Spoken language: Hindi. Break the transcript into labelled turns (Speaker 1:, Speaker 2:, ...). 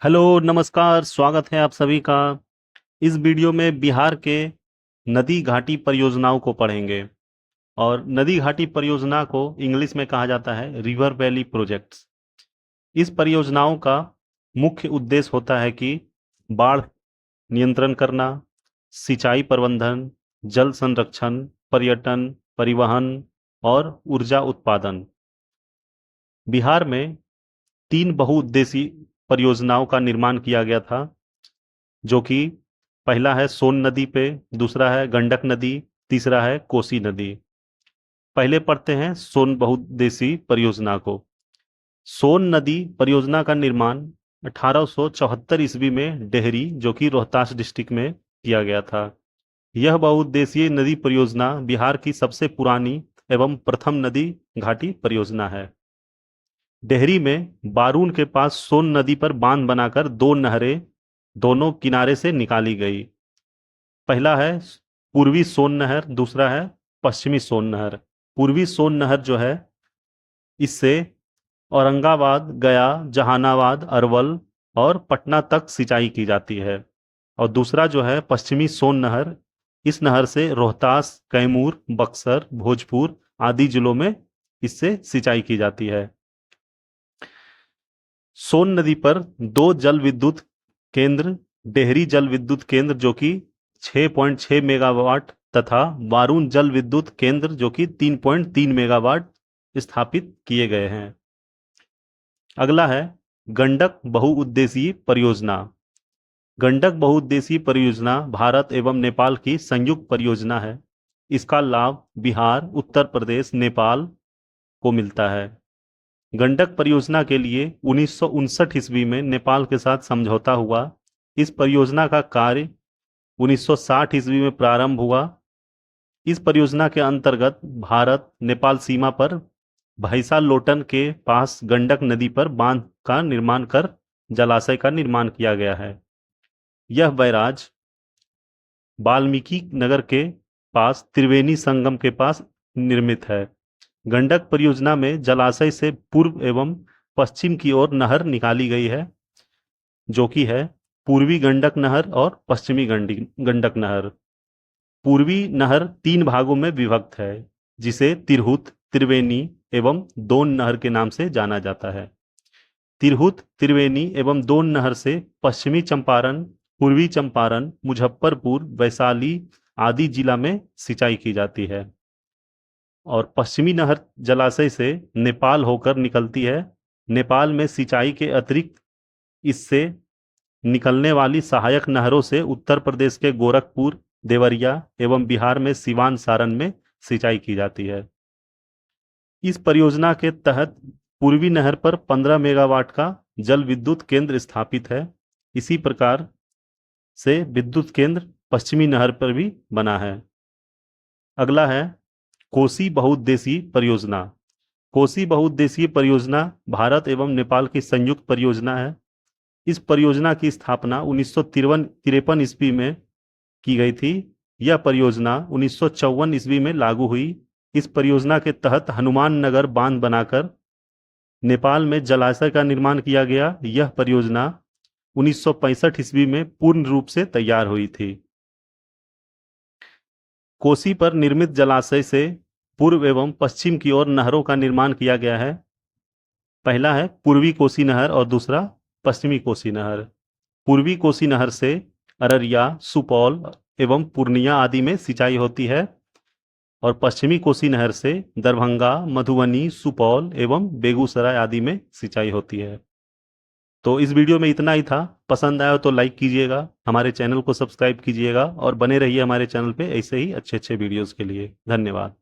Speaker 1: हेलो नमस्कार, स्वागत है आप सभी का। इस वीडियो में बिहार के नदी घाटी परियोजनाओं को पढ़ेंगे। और नदी घाटी परियोजना को इंग्लिश में कहा जाता है रिवर वैली प्रोजेक्ट्स। इस परियोजनाओं का मुख्य उद्देश्य होता है कि बाढ़ नियंत्रण करना, सिंचाई प्रबंधन, जल संरक्षण, पर्यटन, परिवहन और ऊर्जा उत्पादन। बिहार में 3 बहुउद्देशीय परियोजनाओं का निर्माण किया गया था, जो कि पहला है सोन नदी पे, दूसरा है गंडक नदी, तीसरा है कोसी नदी। पहले पढ़ते हैं सोन बहुउद्देशीय परियोजना को। सोन नदी परियोजना का निर्माण 1874 ईस्वी में डेहरी, जो कि रोहतास डिस्ट्रिक्ट में किया गया था। यह बहुउद्देशीय नदी परियोजना बिहार की सबसे पुरानी एवं प्रथम नदी घाटी परियोजना है। डेहरी में बारून के पास सोन नदी पर बांध बनाकर 2 नहरें दोनों किनारे से निकाली गई। पहला है पूर्वी सोन नहर, दूसरा है पश्चिमी सोन नहर। पूर्वी सोन नहर जो है, इससे औरंगाबाद, गया, जहानाबाद, अरवल और पटना तक सिंचाई की जाती है। और दूसरा जो है पश्चिमी सोन नहर, इस नहर से रोहतास, कैमूर, बक्सर, भोजपुर आदि जिलों में इससे सिंचाई की जाती है। सोन नदी पर 2 जल विद्युत केंद्र, डेहरी जल विद्युत केंद्र जो कि 6.6 मेगावाट तथा बारून जल विद्युत केंद्र जो कि 3.3 मेगावाट स्थापित किए गए हैं। अगला है गंडक बहुउद्देशीय परियोजना। गंडक बहुउद्देशीय परियोजना भारत एवं नेपाल की संयुक्त परियोजना है। इसका लाभ बिहार, उत्तर प्रदेश, नेपाल को मिलता है। गंडक परियोजना के लिए 1959 ईस्वी में नेपाल के साथ समझौता हुआ। इस परियोजना का कार्य 1960 ईस्वी में प्रारंभ हुआ। इस परियोजना के अंतर्गत भारत नेपाल सीमा पर भैसा लोटन के पास गंडक नदी पर बांध का निर्माण कर जलाशय का निर्माण किया गया है। यह बैराज वाल्मीकि नगर के पास त्रिवेणी संगम के पास निर्मित है। गंडक परियोजना में जलाशय से पूर्व एवं पश्चिम की ओर नहर निकाली गई है, जो कि है पूर्वी गंडक नहर और पश्चिमी गंडक नहर। पूर्वी नहर 3 भागों में विभक्त है, जिसे तिरहुत, त्रिवेणी एवं दोन नहर के नाम से जाना जाता है। तिरहुत, त्रिवेणी एवं दोन नहर से पश्चिमी चंपारण, पूर्वी चंपारण, मुजफ्फरपुर, वैशाली आदि जिला में सिंचाई की जाती है। और पश्चिमी नहर जलाशय से नेपाल होकर निकलती है। नेपाल में सिंचाई के अतिरिक्त इससे निकलने वाली सहायक नहरों से उत्तर प्रदेश के गोरखपुर, देवरिया एवं बिहार में सीवान, सारण में सिंचाई की जाती है। इस परियोजना के तहत पूर्वी नहर पर 15 मेगावाट का जल विद्युत केंद्र स्थापित है। इसी प्रकार से विद्युत केंद्र पश्चिमी नहर पर भी बना है। अगला है कोसी बहुउद्देशीय परियोजना। कोसी बहुउद्देशीय परियोजना भारत एवं नेपाल की संयुक्त परियोजना है। इस परियोजना की स्थापना 1953 ईस्वी में की गई थी। यह परियोजना 1954 ईस्वी में लागू हुई। इस परियोजना के तहत हनुमान नगर बांध बनाकर नेपाल में जलाशय का निर्माण किया गया। यह परियोजना 1965 ईस्वी में पूर्ण रूप से तैयार हुई थी। कोसी पर निर्मित जलाशय से पूर्व एवं पश्चिम की ओर नहरों का निर्माण किया गया है। पहला है पूर्वी कोसी नहर और दूसरा पश्चिमी कोसी नहर। पूर्वी कोसी नहर से अररिया, सुपौल एवं पूर्णिया आदि में सिंचाई होती है। और पश्चिमी कोसी नहर से दरभंगा, मधुबनी, सुपौल एवं बेगूसराय आदि में सिंचाई होती है। तो इस वीडियो में इतना ही था। पसंद आया तो लाइक कीजिएगा, हमारे चैनल को सब्सक्राइब कीजिएगा और बने रहिए हमारे चैनल पे ऐसे ही अच्छे अच्छे वीडियोस के लिए। धन्यवाद।